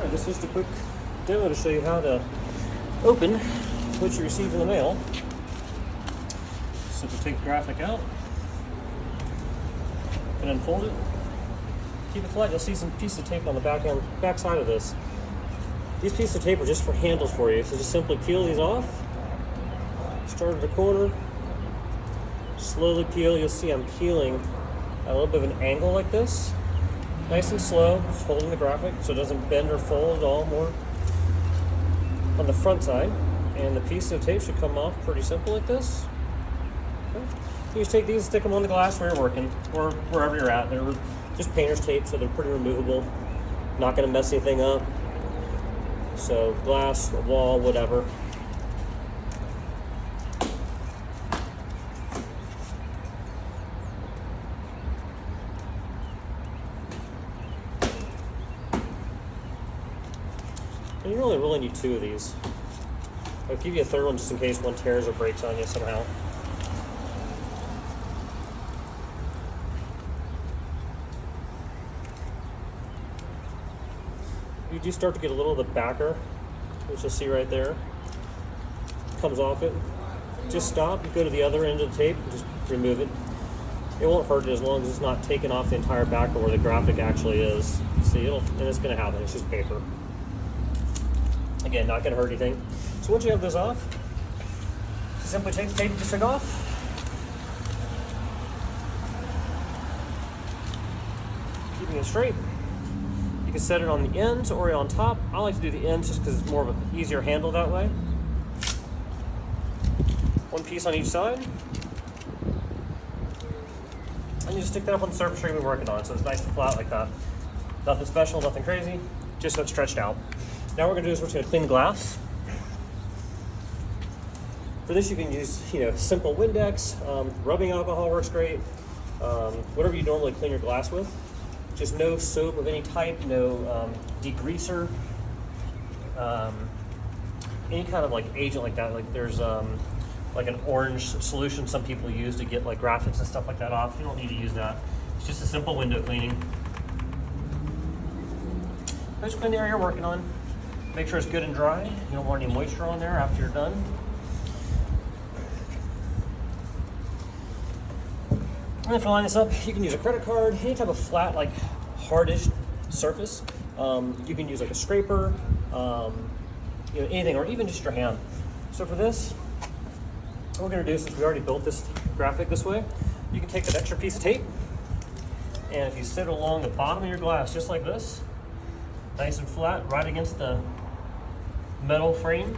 Alright, this is just a quick demo to show you how to open what you received in the mail. Simply take the graphic out and unfold it. Keep it flat. You'll see some pieces of tape on the back side of this. These pieces of tape are just for handles for you, so just simply peel these off. Start at the corner, slowly peel. You'll see I'm peeling at a little bit of an angle like this. Nice and slow, just holding the graphic so it doesn't bend or fold at all. More on the front side, and the piece of tape should come off pretty simple like this. Okay. You just take these and stick them on the glass where you're working, or wherever you're at. They're just painter's tape, so they're pretty removable. Not going to mess anything up. So glass, a wall, whatever. And you really only need 2 of these. I'll give you a third one just in case one tears or breaks on you somehow. You do start to get a little of the backer, which you'll see right there. Comes off it. Just stop, you go to the other end of the tape, and just remove it. It won't hurt it as long as it's not taking off the entire backer where the graphic actually is. See, and it's going to happen, it's just paper. Again, not going to hurt anything. So once you have this off, simply take the tape and stick off. Keeping it straight. You can set it on the ends or on top. I like to do the ends just because it's more of an easier handle that way. One piece on each side. And you just stick that up on the surface you're going to be working on, so it's nice and flat like that. Nothing special, nothing crazy, just so it's stretched out. Now what we're going to do is we're just going to clean the glass. For this you can use simple Windex, rubbing alcohol works great, whatever you normally clean your glass with. Just no soap of any type, no degreaser, any kind of like agent like that. Like there's like an orange solution some people use to get like graphics and stuff like that off. You don't need to use that. It's just a simple window cleaning. Just clean the area you're working on. Make sure it's good and dry. You don't want any moisture on there after you're done. And if you line this up, you can use a credit card, any type of flat, like hardish surface. You can use like a scraper, anything, or even just your hand. So for this, what we're going to do, since we already built this graphic this way, you can take that extra piece of tape, and if you sit along the bottom of your glass, just like this, nice and flat, right against the metal frame,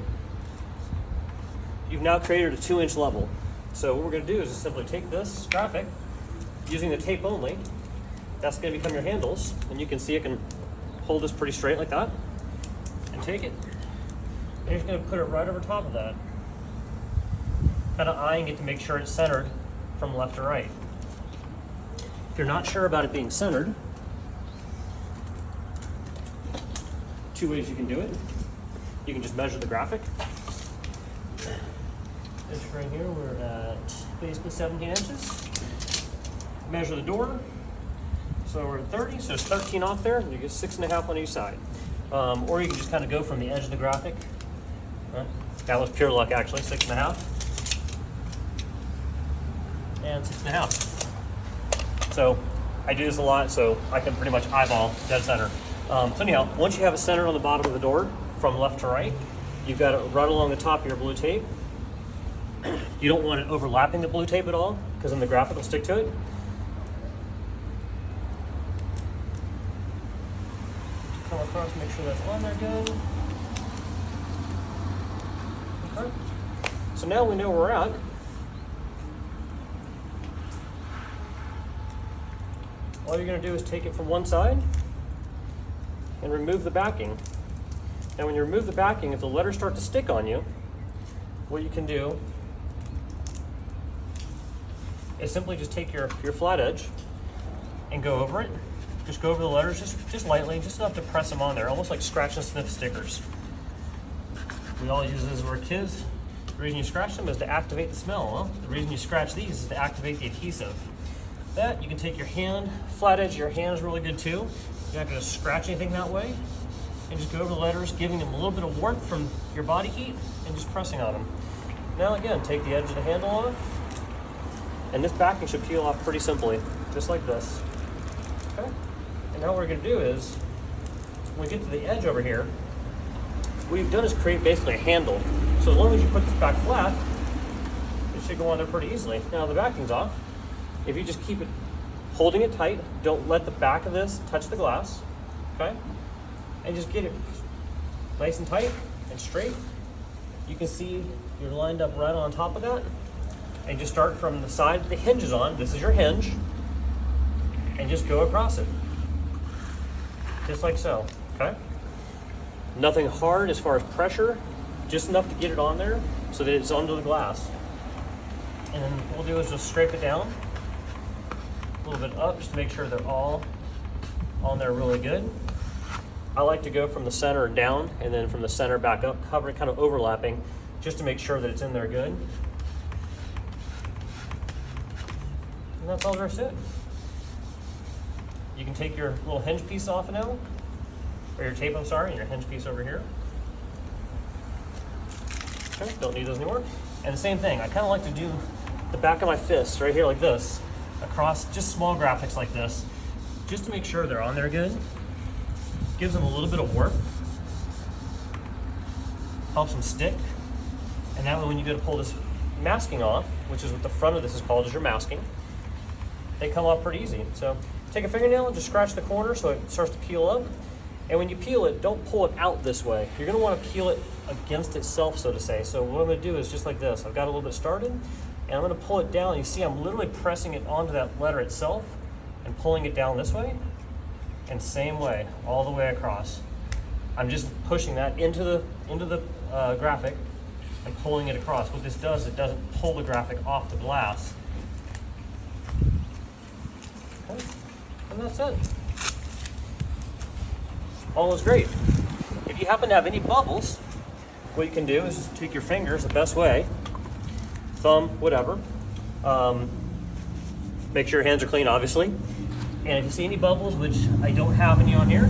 you've now created a 2-inch level. So what we're going to do is just simply take this graphic, using the tape only, that's going to become your handles, and you can see it can hold this pretty straight like that, and take it, and you're just going to put it right over top of that, kind of eyeing it to make sure it's centered from left to right. If you're not sure about it being centered, 2 ways you can do it. You can just measure the graphic. This right here, we're at basically 17 inches. Measure the door. So we're at 30, so there's 13 off there, and you get 6.5 on each side. Or you can just kind of go from the edge of the graphic. Right. That was pure luck actually, 6.5. And 6.5. So I do this a lot, so I can pretty much eyeball dead center. So anyhow, once you have it centered on the bottom of the door from left to right, you've got it right along the top of your blue tape. You don't want it overlapping the blue tape at all, because then the graphic will stick to it. Come across, make sure that's on there good. Okay. So now we know where we're at. All you're going to do is take it from one side and remove the backing. Now when you remove the backing, if the letters start to stick on you, what you can do is simply just take your flat edge and go over it. Just go over the letters just lightly, just enough to press them on there, almost like scratch and sniff stickers. We all use this as we're kids. The reason you scratch them is to activate the smell. Well, the reason you scratch these is to activate the adhesive. That, you can take your hand, flat edge of your hand is really good too. You're not going to scratch anything that way. and just go over the letters, giving them a little bit of warmth from your body heat and just pressing on them. Now again, take the edge of the handle off, and this backing should peel off pretty simply, just like this. Okay? And now what we're gonna do is, when we get to the edge over here, what we've done is create basically a handle. So as long as you put this back flat, it should go on there pretty easily. Now the backing's off. If you just keep it, holding it tight, don't let the back of this touch the glass, okay? And just get it nice and tight and straight. You can see you're lined up right on top of that. And just start from the side the hinge is on. This is your hinge. And just go across it. Just like so, okay? Nothing hard as far as pressure, just enough to get it on there so that it's onto the glass. And then what we'll do is just scrape it down, a little bit up, just to make sure they're all on there really good. I like to go from the center down and then from the center back up, covering, kind of overlapping, just to make sure that it's in there good. And that's all there is to it. You can take your little hinge piece off now, or your tape, I'm sorry, and your hinge piece over here. Okay, don't need those anymore. And the same thing, I kind of like to do the back of my fist right here like this, across just small graphics like this, just to make sure they're on there good. Gives them a little bit of warmth, helps them stick, and that way when you go to pull this masking off, which is what the front of this is called, is your masking, they come off pretty easy. So take a fingernail and just scratch the corner so it starts to peel up. And when you peel it, don't pull it out this way. You're gonna wanna peel it against itself, so to say. So what I'm gonna do is just like this. I've got a little bit started, and I'm gonna pull it down. You see I'm literally pressing it onto that letter itself and pulling it down this way, and same way, all the way across. I'm just pushing that into the graphic and pulling it across. What this does, it doesn't pull the graphic off the glass. Okay. And that's it. All is great. If you happen to have any bubbles, what you can do is just take your fingers the best way, thumb, whatever. Make sure your hands are clean, obviously. And if you see any bubbles, which I don't have any on here,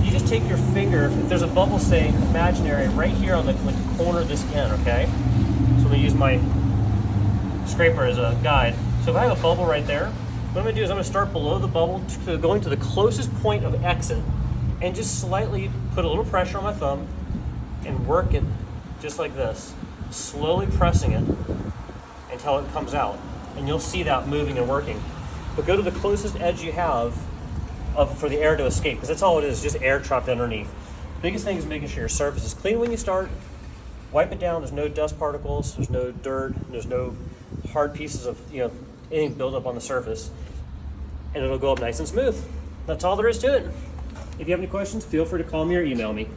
you just take your finger, if there's a bubble, say, imaginary, right here on the corner of this end, okay? So I'm gonna use my scraper as a guide. So if I have a bubble right there, what I'm gonna do is I'm gonna start below the bubble, going to the closest point of exit, and just slightly put a little pressure on my thumb and work it just like this, slowly pressing it until it comes out. And you'll see that moving and working. But go to the closest edge you have for the air to escape, because that's all it is, just air trapped underneath. Biggest thing is making sure your surface is clean when you start. Wipe it down, there's no dust particles, there's no dirt, there's no hard pieces of anything built up on the surface. And it'll go up nice and smooth. That's all there is to it. If you have any questions, feel free to call me or email me.